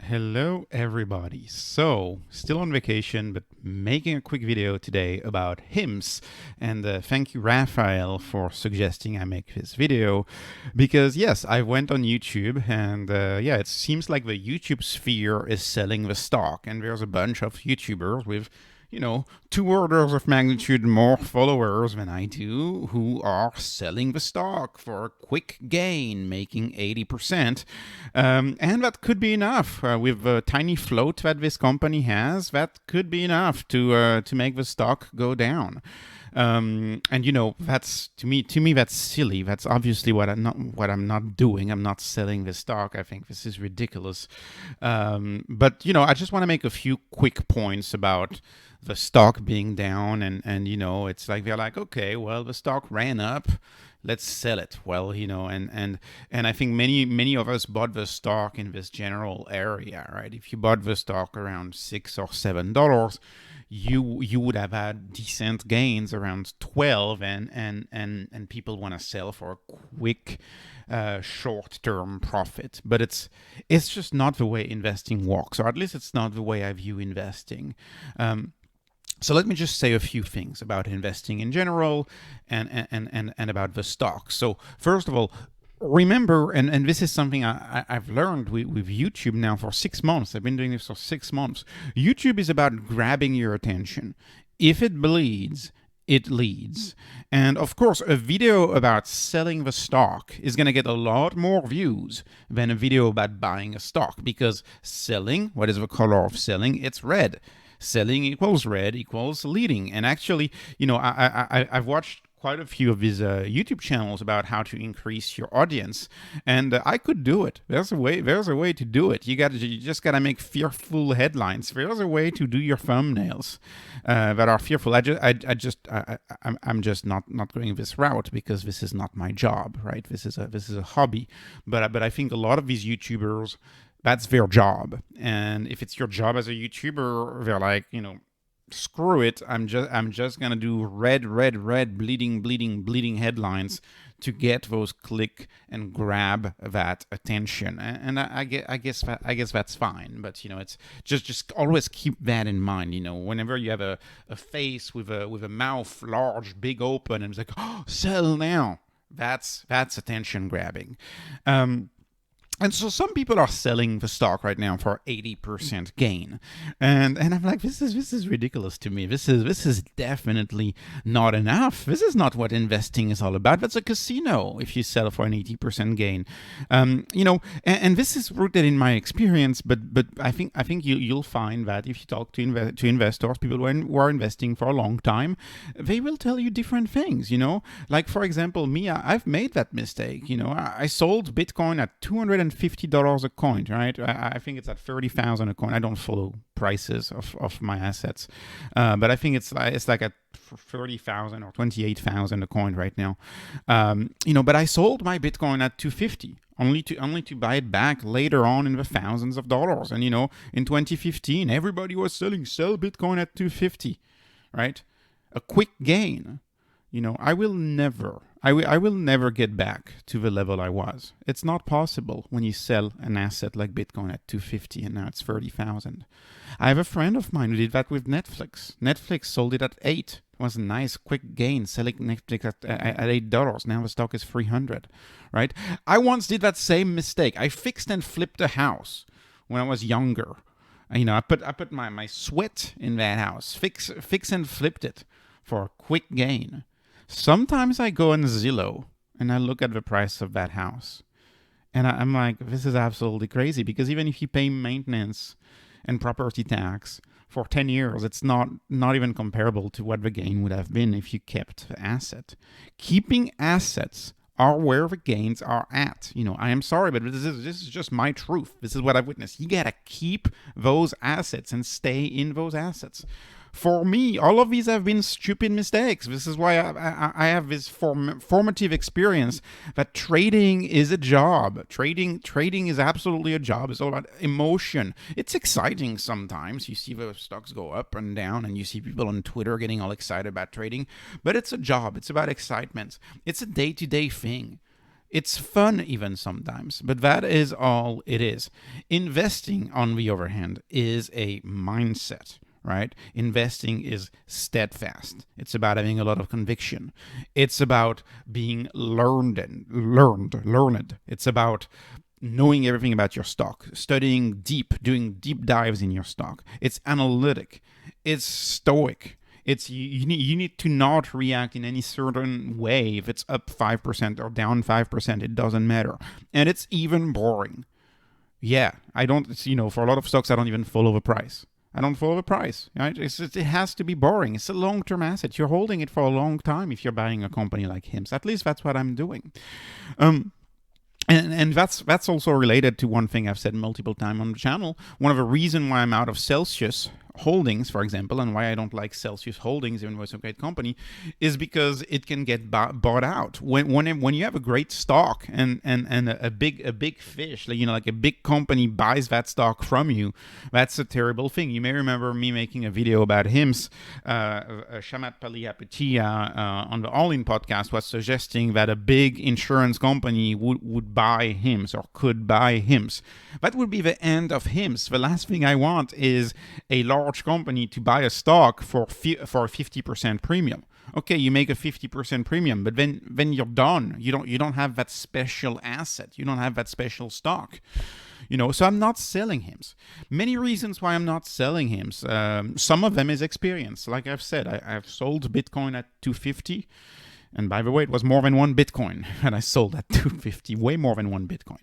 Hello, everybody. So, still on vacation, but making a quick video today about hymns. And thank you, Raphael, for suggesting I make this video. Because, yes, I went on YouTube, and yeah, it seems like the YouTube sphere is selling the stock. And there's a bunch of YouTubers with two orders of magnitude more followers than I do who are selling the stock for a quick gain, making 80%. And that could be enough. With the tiny float that this company has, that could be enough to make the stock go down. And that's to me that's silly. That's obviously what I'm not doing. I'm not selling the stock. I think this is ridiculous. But I just want to make a few quick points about the stock being down, and it's like they're like, okay, well, the stock ran up, let's sell it. Well, and I think many of us bought the stock in this general area, right? If you bought the stock around $6 or $7, you would have had decent gains around 12, and people want to sell for a quick short-term profit. But it's just not the way investing works, or at least it's not the way I view investing. So let me just say a few things about investing in general and about the stock. So first of all, remember, and this is something I've learned with YouTube now for 6 months. I've been doing this for 6 months. YouTube is about grabbing your attention. If it bleeds, it leads. And of course, a video about selling the stock is going to get a lot more views than a video about buying a stock, because selling, what is the color of selling? It's red. Selling equals red equals leading. And actually, I've watched quite a few of these YouTube channels about how to increase your audience, and I could do it. There's a way to do it. You just gotta make fearful headlines. There's a way to do your thumbnails that are fearful. I'm just not going this route because this is not my job, right? This is a hobby, but I think a lot of these YouTubers, that's their job. And if it's your job as a YouTuber, they're like, screw it. I'm just gonna do red, bleeding headlines to get those click and grab that attention. And I guess that's fine. But it's just always keep that in mind. Whenever you have a face with a mouth large, big open, and it's like, oh, sell now. That's attention grabbing. And so some people are selling the stock right now for 80% gain, and I'm like, this is ridiculous to me. This is definitely not enough. This is not what investing is all about. That's a casino if you sell for an 80% gain, and this is rooted in my experience. But I think you'll find that if you talk to investors, people who are investing for a long time, they will tell you different things. Like for example, me, I've made that mistake. I sold Bitcoin at $250 a coin, right? I think it's at 30,000 a coin. I don't follow prices of my assets, but I think it's like at 30,000 or 28,000 a coin right now. But I sold my Bitcoin at 250. Only to buy it back later on in the thousands of dollars. And in 2015, everybody was sell Bitcoin at 250, right? A quick gain. I will never get back to the level I was. It's not possible when you sell an asset like Bitcoin at 250 and now it's 30,000. I have a friend of mine who did that with Netflix. Netflix sold it at 8. It was a nice quick gain selling Netflix at $8. Now the stock is 300, right? I once did that same mistake. I fixed and flipped a house when I was younger. I put my sweat in that house, fix and flipped it for a quick gain. Sometimes I go on Zillow and I look at the price of that house, and I'm like, this is absolutely crazy, because even if you pay maintenance and property tax for 10 years, it's not even comparable to what the gain would have been if you kept the asset. Keeping assets are where the gains are at. I am sorry, but this is just my truth. This is what I've witnessed. You gotta keep those assets and stay in those assets. For me, all of these have been stupid mistakes. This is why I have this formative experience that trading is a job. Trading is absolutely a job. It's all about emotion. It's exciting sometimes. You see the stocks go up and down, and you see people on Twitter getting all excited about trading. But it's a job. It's about excitement. It's a day-to-day thing. It's fun even sometimes, but that is all it is. Investing, on the other hand, is a mindset, right? Investing is steadfast. It's about having a lot of conviction. It's about being learned. It's about knowing everything about your stock, studying deep, doing deep dives in your stock. It's analytic. It's stoic. It's you need to not react in any certain way. If it's up 5% or down 5%, it doesn't matter. And it's even boring. Yeah, I don't, for a lot of stocks, I don't even follow the price. I don't follow the price, right? It has to be boring. It's a long-term asset. You're holding it for a long time if you're buying a company like HIMS. At least that's what I'm doing. And that's also related to one thing I've said multiple times on the channel. One of the reasons why I'm out of Celsius Holdings, for example, and why I don't like Celsius Holdings, even though it's a great company, is because it can get bought out. When you have a great stock and a big fish, like a big company buys that stock from you, that's a terrible thing. You may remember me making a video about HIMS. Shamat Palihapitiya on the All In podcast was suggesting that a big insurance company would buy HIMS or could buy HIMS. That would be the end of HIMS. The last thing I want is a large company to buy a stock for a 50% premium. Okay, you make a 50% premium, but then you're done. You don't have that special asset. You don't have that special stock. So I'm not selling HIMS. Many reasons why I'm not selling HIMS. Some of them is experience. Like I've said, I've sold Bitcoin at 250. And by the way, it was more than one Bitcoin, and I sold at 250, way more than one Bitcoin.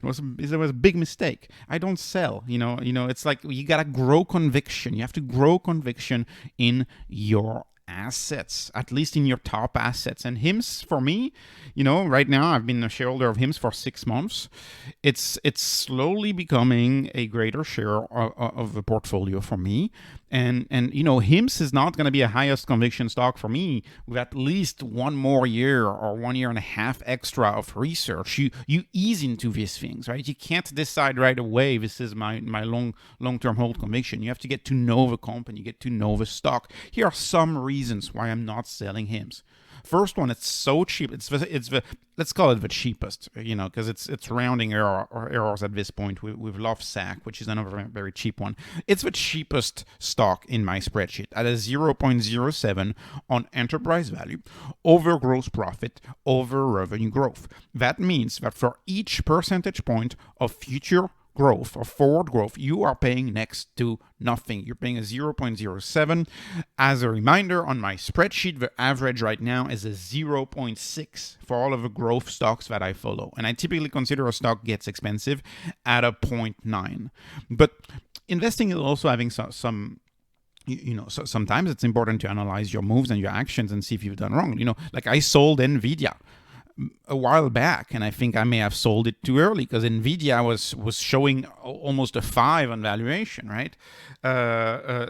It was a big mistake. I don't sell. It's like you gotta grow conviction. You have to grow conviction in your assets, at least in your top assets. And HIMS, for me, right now I've been a shareholder of HIMS for 6 months. It's slowly becoming a greater share of the portfolio for me. And HIMS is not going to be a highest conviction stock for me with at least 1 more year or 1 year and a half extra of research. You ease into these things, right? You can't decide right away, this is my long-term hold conviction. You have to get to know the company, get to know the stock. Here are some reasons why I'm not selling HIMS. First one, it's so cheap. It's the let's call it the cheapest, because it's rounding errors at this point with Lovesac, which is another very cheap one. It's the cheapest stock in my spreadsheet at a 0.07 on enterprise value over gross profit over revenue growth. That means that for each percentage point of future growth or forward growth, you are paying next to nothing. You're paying a 0.07. As a reminder, on my spreadsheet, the average right now is a 0.6 for all of the growth stocks that I follow. And I typically consider a stock gets expensive at a 0.9. But investing is also having some so sometimes it's important to analyze your moves and your actions and see if you've done wrong. Like I sold NVIDIA a while back, and I think I may have sold it too early because NVIDIA was showing almost a 5 on valuation, right?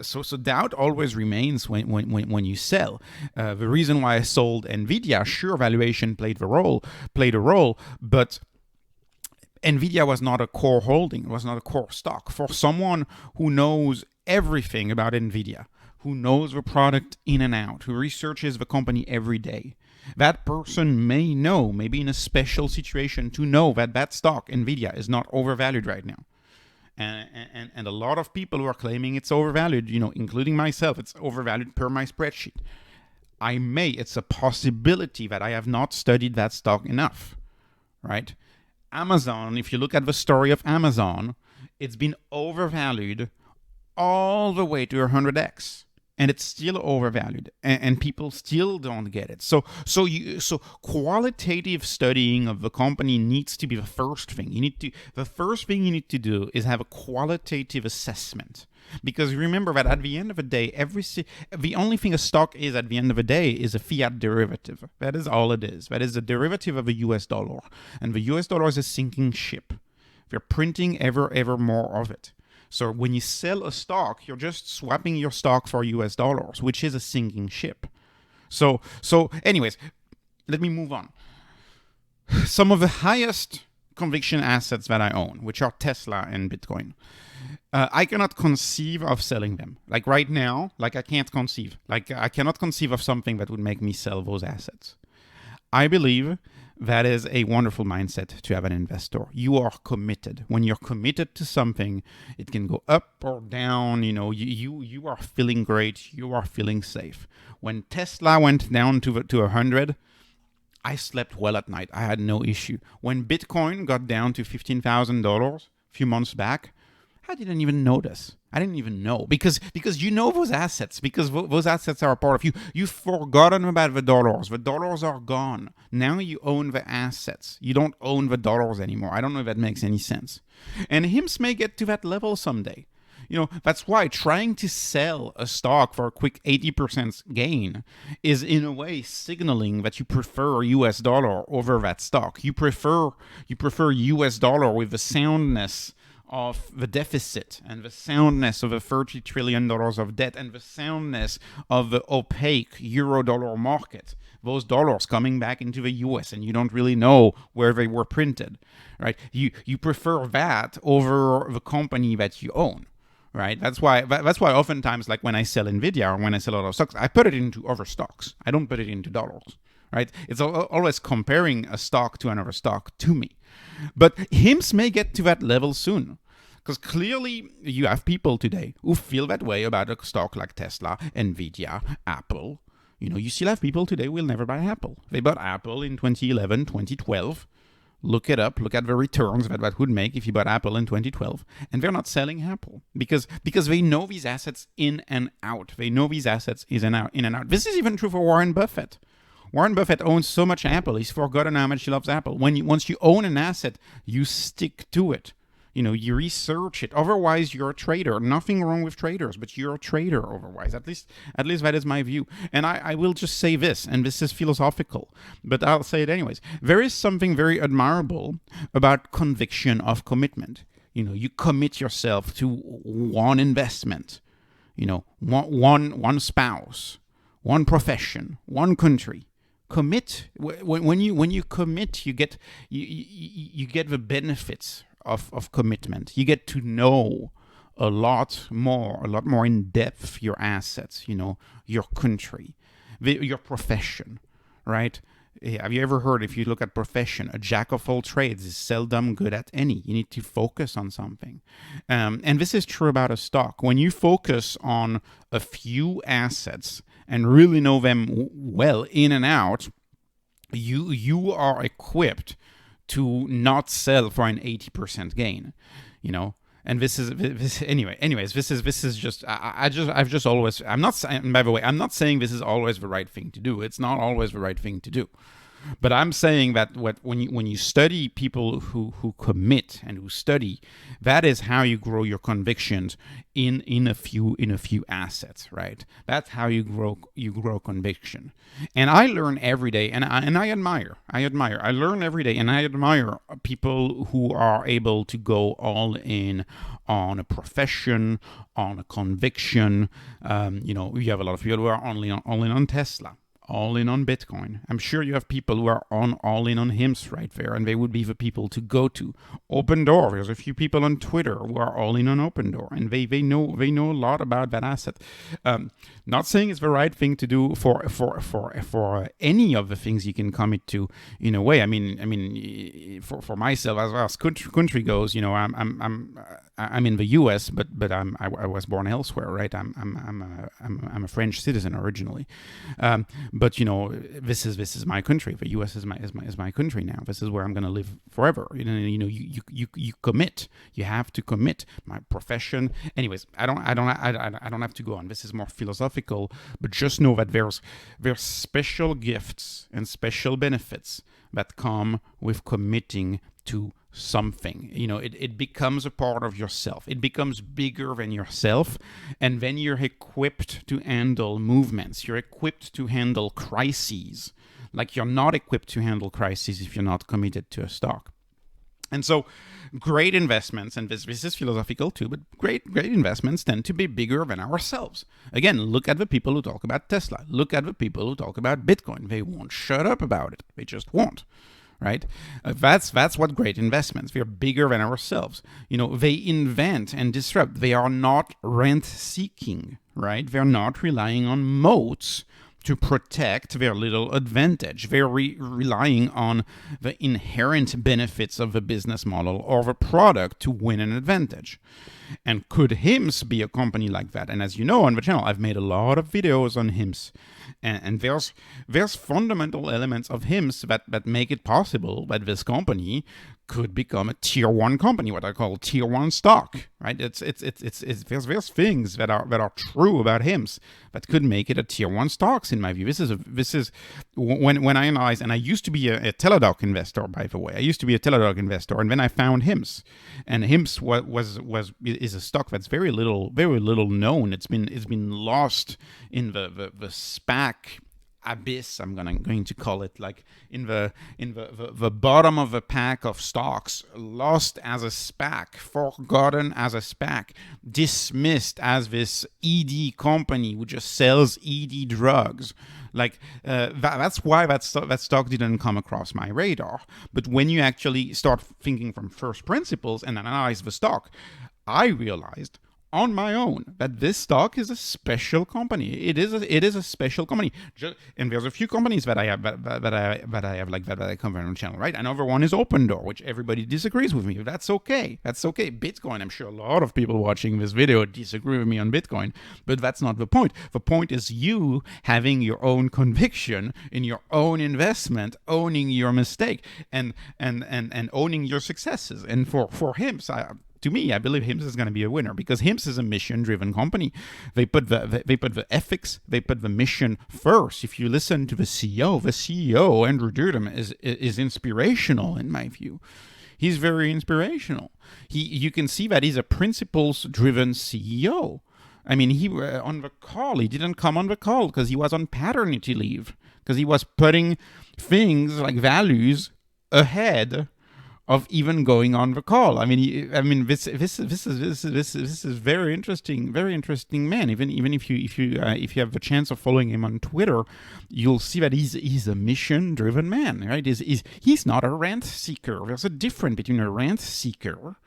So doubt always remains when you sell. The reason why I sold NVIDIA, sure, valuation played a role, but NVIDIA was not a core holding. It was not a core stock. For someone who knows everything about NVIDIA, who knows the product in and out, who researches the company every day, that person may know, maybe in a special situation, to know that stock, NVIDIA, is not overvalued right now. And a lot of people who are claiming it's overvalued, including myself, it's overvalued per my spreadsheet. It's a possibility that I have not studied that stock enough, right? Amazon, if you look at the story of Amazon, it's been overvalued all the way to 100x. And it's still overvalued, and people still don't get it. So qualitative studying of the company needs to be the first thing. The first thing you need to do is have a qualitative assessment, because remember that at the end of the day, the only thing a stock is at the end of the day is a fiat derivative. That is all it is. That is a derivative of the US dollar, and the US dollar is a sinking ship. They're printing ever more of it. So when you sell a stock, you're just swapping your stock for US dollars, which is a sinking ship. So anyways, let me move on. Some of the highest conviction assets that I own, which are Tesla and Bitcoin, I cannot conceive of selling them. Like right now, I can't conceive. I cannot conceive of something that would make me sell those assets. I believe That is a wonderful mindset to have an investor. You are committed. When you're committed to something, it can go up or down. You are feeling great. You are feeling safe. When Tesla went down to 100, I slept well at night. I had no issue. When Bitcoin got down to $15,000 a few months back, I didn't even notice. I didn't even know because you know those assets, because those assets are a part of you. You've forgotten about the dollars. The dollars are gone. Now you own the assets. You don't own the dollars anymore. I don't know if that makes any sense. And HIMS may get to that level someday. That's why trying to sell a stock for a quick 80% gain is in a way signaling that you prefer US dollar over that stock. You prefer US dollar with the soundness of the deficit and the soundness of the $30 trillion of debt and the soundness of the opaque euro-dollar market. Those dollars coming back into the US and you don't really know where they were printed, right? You prefer that over the company that you own, right? That's why oftentimes, like when I sell Nvidia or when I sell a lot of stocks, I put it into other stocks. I don't put it into dollars, right? It's always comparing a stock to another stock to me. But HIMS may get to that level soon, because clearly you have people today who feel that way about a stock like Tesla, Nvidia, Apple. You still have people today who will never buy Apple. They bought Apple in 2011, 2012. Look it up. Look at the returns that would make if you bought Apple in 2012. And they're not selling Apple because they know these assets in and out. They know these assets in and out. This is even true for Warren Buffett. Warren Buffett owns so much Apple, he's forgotten how much he loves Apple. Once you own an asset, you stick to it. You research it. Otherwise, you're a trader. Nothing wrong with traders, but you're a trader otherwise. At least that is my view. And I will just say this, and this is philosophical, but I'll say it anyways. There is something very admirable about conviction of commitment. You commit yourself to one investment, one spouse, one profession, one country. Commit. When you commit, you get the benefits of commitment. You get to know a lot more in depth your assets, your country, your profession, right? Have you ever heard, if you look at profession, a jack of all trades is seldom good at any. You need to focus on something. And this is true about a stock. When you focus on a few assets and really know them well in and out, you are equipped to not sell for an 80% gain, And this is anyways. This is just I've just always. I'm not saying. By the way, I'm not saying this is always the right thing to do. It's not always the right thing to do. But I'm saying that when you study people who commit and who study, that is how you grow your convictions in a few assets, right? That's how you grow conviction. And I learn every day, and I admire. I learn every day, and I admire people who are able to go all in on a profession, on a conviction. You have a lot of people who are all in on Tesla, all in on Bitcoin. I'm sure you have people who are all in on HIMS right there, and they would be the people to go to. Open Door. There's a few people on Twitter who are all in on Open Door, and they know a lot about that asset. Not saying it's the right thing to do for any of the things you can commit to in a way. I mean, for myself as far as country goes, I'm in the U.S., but I was born elsewhere, right? I'm a French citizen originally. But this is my country. The U.S. is my country now. This is where I'm going to live forever. You commit. You have to commit. My profession. Anyways, I don't have to go on. This is more philosophical. But just know that there's special gifts and special benefits that come with committing to something. It becomes a part of yourself. It becomes bigger than yourself, and then you're equipped to handle movements. You're equipped to handle crises. Like, you're not equipped to handle crises if you're not committed to a stock. And so great investments, and this is philosophical too, but great investments tend to be bigger than ourselves. Again, look at the people who talk about Tesla. Look at the people who talk about Bitcoin. They won't shut up about it. They just won't. Right? That's what great investments. They're bigger than ourselves. They invent and disrupt. They are not rent-seeking, right? They're not relying on moats to protect their little advantage. They're relying on the inherent benefits of the business model or the product to win an advantage. And could HIMS be a company like that? And as you know on the channel, I've made a lot of videos on HIMS. And there's fundamental elements of HIMS that make it possible that this company could become a tier one company, what I call tier one stock, right? There's things that are true about HIMS that could make it a tier one stocks in my view. This is when I analyze, and I used to be a Teladoc investor, by the way. I used to be a Teladoc investor, and then I found HIMS, and HIMS is a stock that's very little known. It's been lost in the SPAC abyss, I'm going to call it, like in the bottom of a pack of stocks, lost as a SPAC, forgotten as a SPAC, dismissed as this ED company who just sells ED drugs. Like that's why that stock didn't come across my radar. But when you actually start thinking from first principles and analyze the stock, I realized on my own that this stock is a special company. It is a special company. And there's a few companies that I have that I cover on the channel, right? Another one is Open Door, which everybody disagrees with me. That's okay. That's okay. Bitcoin, I'm sure a lot of people watching this video disagree with me on Bitcoin, but that's not the point. The point is you having your own conviction in your own investment, owning your mistake, and owning your successes. And for him, to me, I believe HIMS is going to be a winner because HIMS is a mission-driven company. They put the ethics, they put the mission first. If you listen to the CEO, Andrew Durham, is inspirational in my view. He's very inspirational. You can see that he's a principles-driven CEO. I mean, he didn't come on the call because he was on paternity leave, because he was putting things like values ahead of even going on the call. This is very interesting man. Even if you have the chance of following him on Twitter, you'll see that he's a mission-driven man, right? He's not a rent seeker. There's a difference between a rent seeker,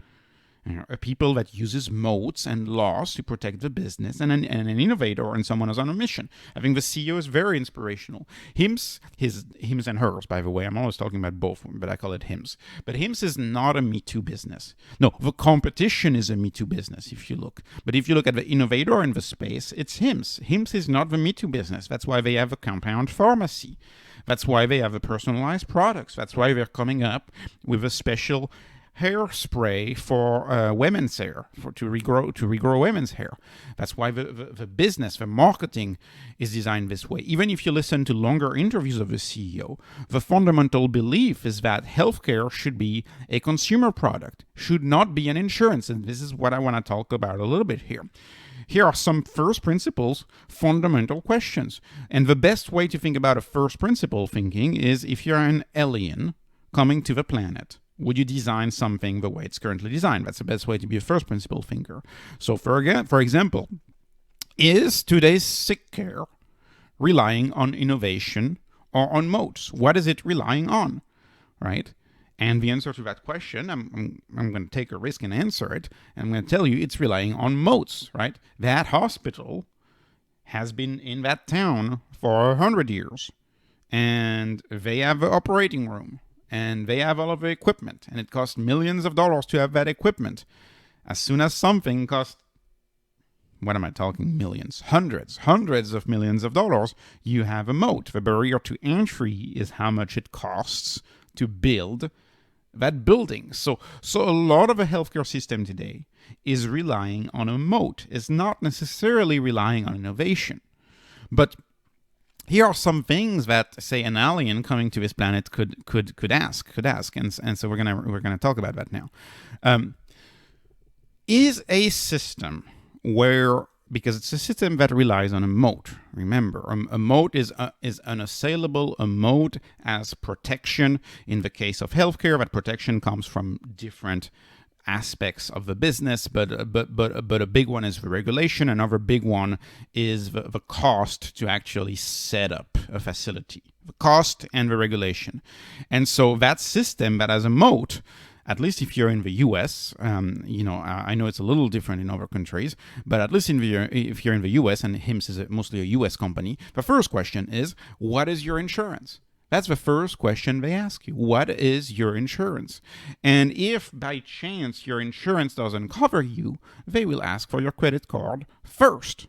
a people that uses moats and laws to protect the business, and an innovator and someone who's on a mission. I think the CEO is very inspirational. HIMS and hers, by the way. I'm always talking about both, but I call it HIMS. But HIMS is not a Me Too business. No, the competition is a Me Too business, if you look. But if you look at the innovator in the space, it's HIMS. HIMS is not the Me Too business. That's why they have a compound pharmacy. That's why they have a personalized products. That's why they're coming up with a special hairspray for women's hair, to regrow women's hair. That's why the business, the marketing is designed this way. Even if you listen to longer interviews of the CEO, the fundamental belief is that healthcare should be a consumer product, should not be an insurance. And this is what I want to talk about a little bit here. Here are some first principles, fundamental questions. And the best way to think about a first principle thinking is if you're an alien coming to the planet, would you design something the way it's currently designed? That's the best way to be a first principle thinker. So for example, is today's sick care relying on innovation or on moats? What is it relying on, right? And the answer to that question, I'm going to take a risk and answer it. And I'm going to tell you it's relying on moats, right? That hospital has been in that town for 100 years. And they have an operating room. And they have all of the equipment, and it costs millions of dollars to have that equipment. As soon as something costs, what am I talking, millions, hundreds of millions of dollars, you have a moat. The barrier to entry is how much it costs to build that building. So a lot of a healthcare system today is relying on a moat. It's not necessarily relying on innovation. But here are some things that, say, an alien coming to this planet could ask, and so we're gonna talk about that now. Is a system where, because it's a system that relies on a moat. Remember, a moat is unassailable. A moat as protection. In the case of healthcare, that protection comes from different aspects of the business, but a big one is the regulation. Another big one is the cost to actually set up a facility, the cost and the regulation. And so that system that has a moat at least if you're in the US, I know it's a little different in other countries, but at least if you're in the US, and HIMS is mostly a US company, the first question is, what is your insurance? That's the first question they ask you. What is your insurance? And if by chance your insurance doesn't cover you, they will ask for your credit card first.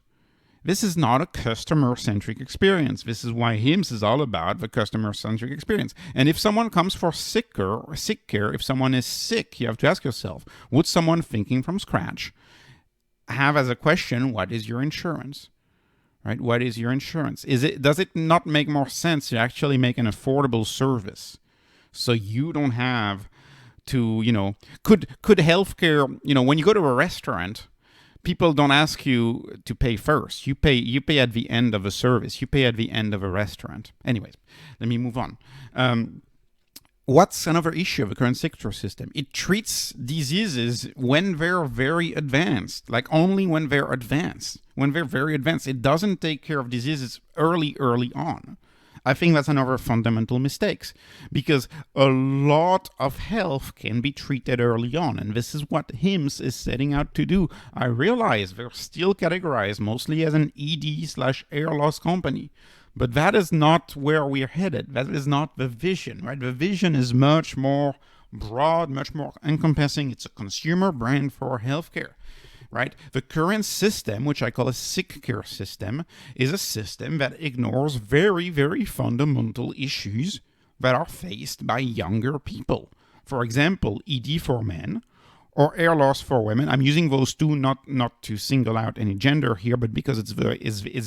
This is not a customer-centric experience. This is why HIMS is all about the customer-centric experience. And if someone comes for sick care, if someone is sick, you have to ask yourself, would someone thinking from scratch have as a question, what is your insurance? Right? What is your insurance? Does it not make more sense to actually make an affordable service so you don't have to, could healthcare, when you go to a restaurant, people don't ask you to pay first. You pay at the end of a service. You pay at the end of a restaurant. Anyways, let me move on. What's another issue of the current sector system? It treats diseases when they're very advanced, like only when they're advanced. When they're very advanced, it doesn't take care of diseases early on. I think that's another fundamental mistake, because a lot of health can be treated early on, and this is what HIMS is setting out to do. I realize they're still categorized mostly as an ED/air loss company, but that is not where we're headed. That is not the vision, right? The vision is much more broad, much more encompassing. It's a consumer brand for healthcare. Right? The current system, which I call a sick care system, is a system that ignores very, very fundamental issues that are faced by younger people. For example, ED for men or air loss for women. I'm using those two not to single out any gender here, but because it's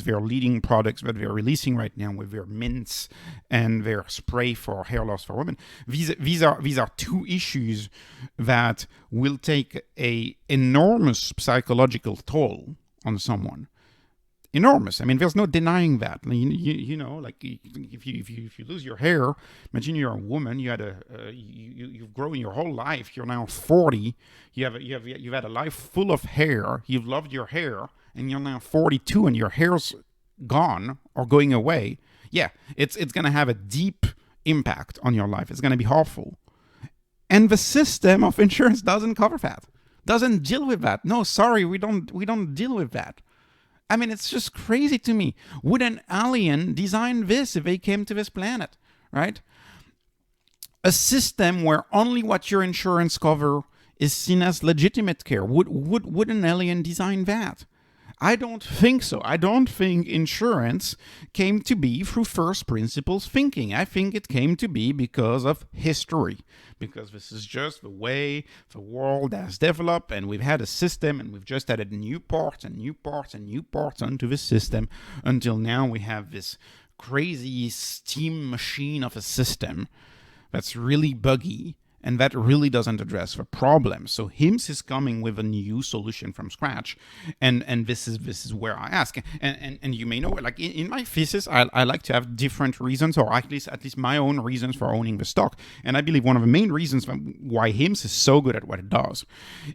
their leading products that they're releasing right now with their mints and their spray for hair loss for women. These are two issues that will take a enormous psychological toll on someone. Enormous. I mean, there's no denying that. Like if you lose your hair, imagine you're a woman. You've grown your whole life. You're now 40. You've had a life full of hair. You've loved your hair, and you're now 42, and your hair's gone or going away. Yeah, it's gonna have a deep impact on your life. It's gonna be awful. And the system of insurance doesn't cover that. Doesn't deal with that. No, sorry, we don't deal with that. I mean, it's just crazy to me. Would an alien design this if they came to this planet, right? A system where only what your insurance cover is seen as legitimate care. Would an alien design that? I don't think so. I don't think insurance came to be through first principles thinking. I think it came to be because of history, because this is just the way the world has developed, and we've had a system, and we've just added new parts and new parts and new parts onto the system until now we have this crazy steam machine of a system that's really buggy, and that really doesn't address the problem. So HIMS is coming with a new solution from scratch, and this is where I ask. And you may know, like in my thesis, I like to have different reasons, or at least my own reasons for owning the stock. And I believe one of the main reasons why HIMS is so good at what it does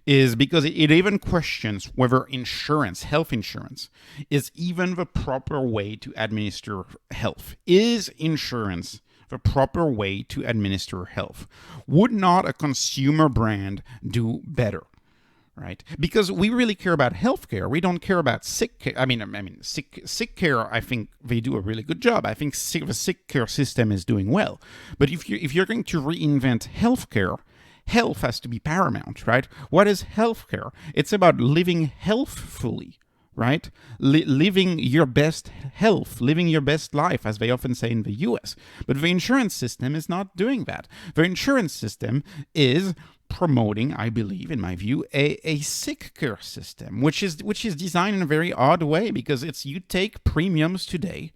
is because it even questions whether insurance, health insurance, is even the proper way to administer health. Is insurance the proper way to administer health? Would not a consumer brand do better? Right? Because we really care about healthcare. We don't care about sick care. I mean, sick care, I think they do a really good job. I think the sick care system is doing well. But if you're going to reinvent healthcare, health has to be paramount, right? What is healthcare? It's about living healthfully, right? Living your best health, living your best life, as they often say in the US. But the insurance system is not doing that. The insurance system is promoting, I believe, in my view, a sick care system, which is designed in a very odd way, because it's you take premiums today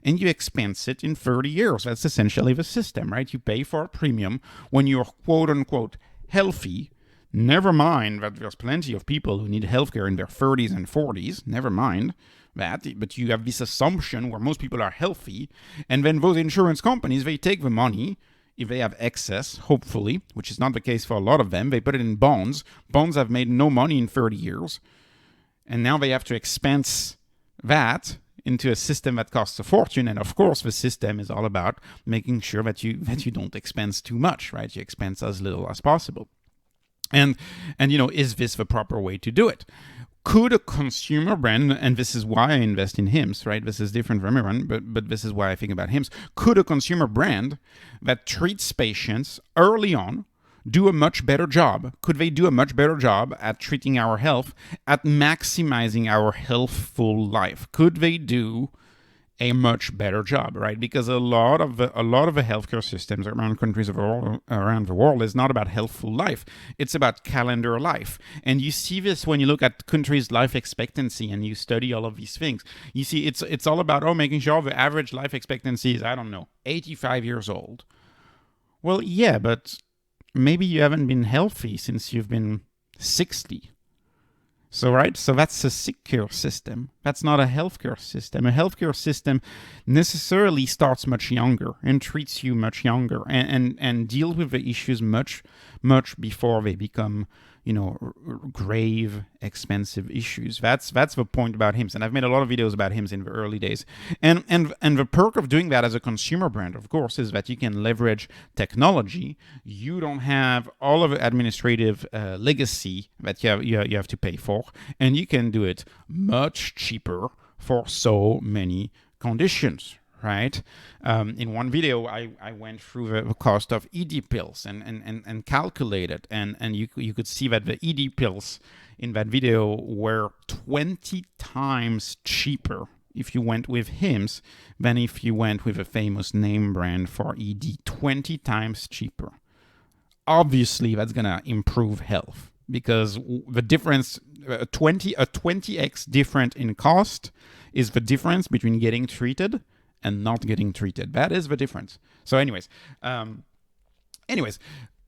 and you expense it in 30 years. That's essentially the system, right? You pay for a premium when you're quote unquote healthy. Never mind that there's plenty of people who need healthcare in their 30s and 40s. Never mind that. But you have this assumption where most people are healthy. And then those insurance companies, they take the money, if they have excess, hopefully, which is not the case for a lot of them. They put it in bonds. Bonds have made no money in 30 years. And now they have to expense that into a system that costs a fortune. And of course, the system is all about making sure that you don't expense too much, right? You expense as little as possible. And is this the proper way to do it? Could a consumer brand, and this is why I invest in HIMS, right? This is different from everyone, but this is why I think about HIMS. Could a consumer brand that treats patients early on do a much better job? Could they do a much better job at treating our health, at maximizing our healthful life? Could they do a much better job, right? Because a lot of the healthcare systems around countries around the world is not about healthful life. It's about calendar life. And you see this when you look at countries' life expectancy and you study all of these things. You see it's all about making sure the average life expectancy is, I don't know, 85 years old. Well, yeah, but maybe you haven't been healthy since you've been 60. So that's a sick care system. That's not a healthcare system. A healthcare system necessarily starts much younger and treats you much younger and deal with the issues much before they become, grave, expensive issues. That's the point about HIMS. And I've made a lot of videos about HIMS in the early days. And the perk of doing that as a consumer brand, of course, is that you can leverage technology. You don't have all of the administrative legacy that you have to pay for, and you can do it much cheaper for so many conditions. Right? In one video, I went through the cost of ED pills and calculated, and you could see that the ED pills in that video were 20 times cheaper if you went with HIMS than if you went with a famous name brand for ED. 20 times cheaper. Obviously, that's going to improve health because the difference, a 20x different in cost is the difference between getting treated and not getting treated. That is the difference. So anyways, let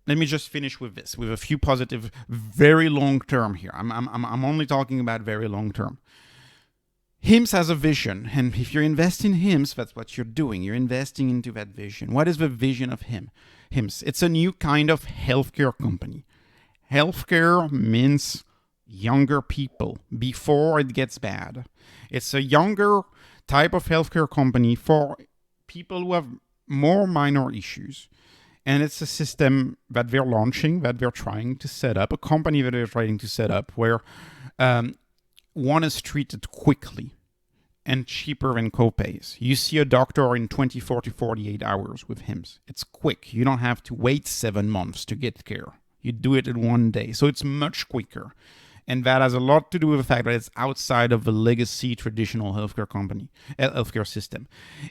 me just finish with this, with a few positive, very long term here. I'm only talking about very long term. HIMS has a vision, and if you invest in HIMS, that's what you're doing. You're investing into that vision. What is the vision of HIMS? It's a new kind of healthcare company. Healthcare means younger people before it gets bad. It's a younger type of healthcare company for people who have more minor issues. And it's a system that they're launching, that they're trying to set up, a company that they're trying to set up where one is treated quickly and cheaper than copays. You see a doctor in 24 to 48 hours with HIMS. It's quick. You don't have to wait 7 months to get care. You do it in 1 day. So it's much quicker. And that has a lot to do with the fact that it's outside of the legacy traditional healthcare system.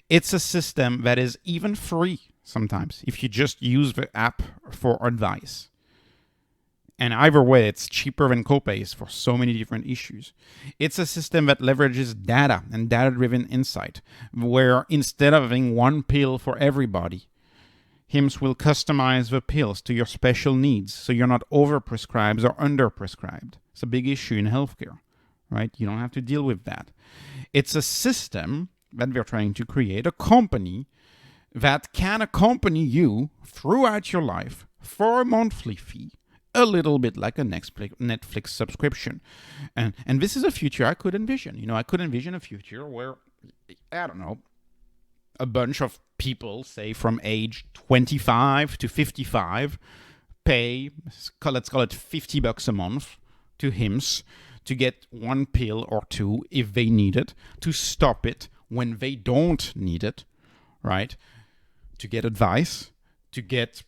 It's a system that is even free sometimes if you just use the app for advice. And either way, it's cheaper than copays for so many different issues. It's a system that leverages data and data-driven insight, where instead of having one pill for everybody, HIMS will customize the pills to your special needs so you're not overprescribed or underprescribed. It's a big issue in healthcare, right? You don't have to deal with that. It's a system that we're trying to create, a company that can accompany you throughout your life for a monthly fee, a little bit like a Netflix subscription. And this is a future I could envision. I could envision a future where, I don't know, a bunch of people, say from age 25 to 55, pay, let's call it $50 a month to HIMS to get one pill or two if they need it, to stop it when they don't need it, right? To get advice, to get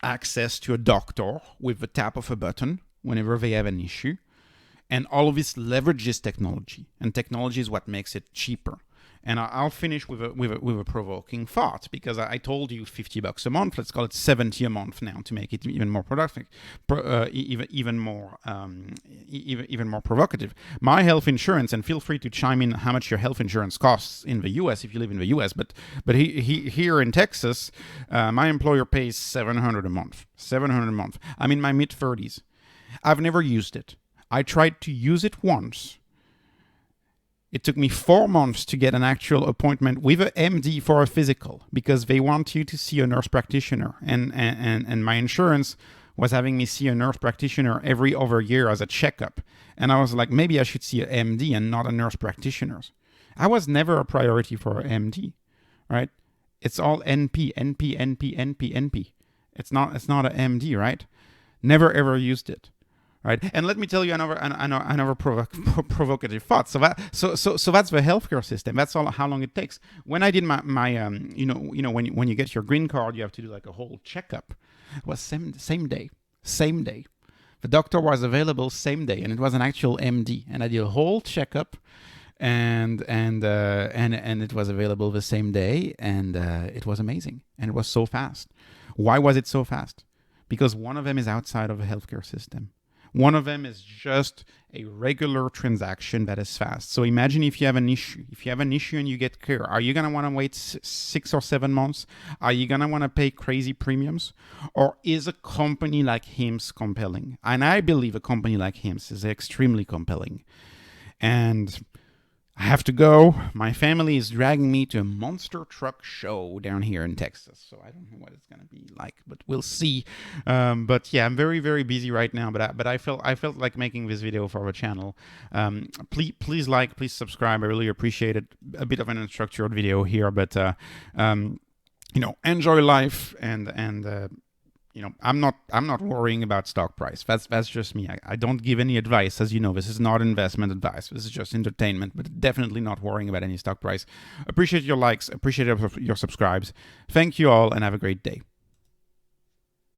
access to a doctor with the tap of a button whenever they have an issue. And all of this leverages technology, and technology is what makes it cheaper. And I'll finish with a provoking thought, because I told you $50 a month. Let's call it 70 a month now to make it even more productive, even more provocative. My health insurance, and feel free to chime in how much your health insurance costs in the U.S. if you live in the U.S. But here in Texas, my employer pays $700 a month. $700 a month. I'm in my mid-30s. I've never used it. I tried to use it once. It took me 4 months to get an actual appointment with an MD for a physical, because they want you to see a nurse practitioner. And my insurance was having me see a nurse practitioner every other year as a checkup. And I was like, maybe I should see an MD and not a nurse practitioner. I was never a priority for an MD, right? It's all NP. It's not an MD, right? Never ever used it. Right, and let me tell you another provocative thought. So that's the healthcare system. That's all how long it takes. When I did my when you get your green card, you have to do like a whole checkup. It was same day. The doctor was available same day, and it was an actual MD, and I did a whole checkup, and it was available the same day, and it was amazing, and it was so fast. Why was it so fast? Because one of them is outside of the healthcare system. One of them is just a regular transaction that is fast. So imagine if you have an issue. If you have an issue and you get care, are you going to want to wait 6 or 7 months? Are you going to want to pay crazy premiums? Or is a company like HIMSS compelling? And I believe a company like HIMSS is extremely compelling. And I have to go. My family is dragging me to a monster truck show down here in Texas. So I don't know what it's going to be like, but we'll see. But yeah, I'm very, very busy right now. But I felt like making this video for our channel. Please like, please subscribe. I really appreciate it. A bit of an unstructured video here, but enjoy life and I'm not worrying about stock price. That's just me. I don't give any advice. As you know, this is not investment advice. This is just entertainment, but definitely not worrying about any stock price. Appreciate your likes. Appreciate your subscribes. Thank you all and have a great day.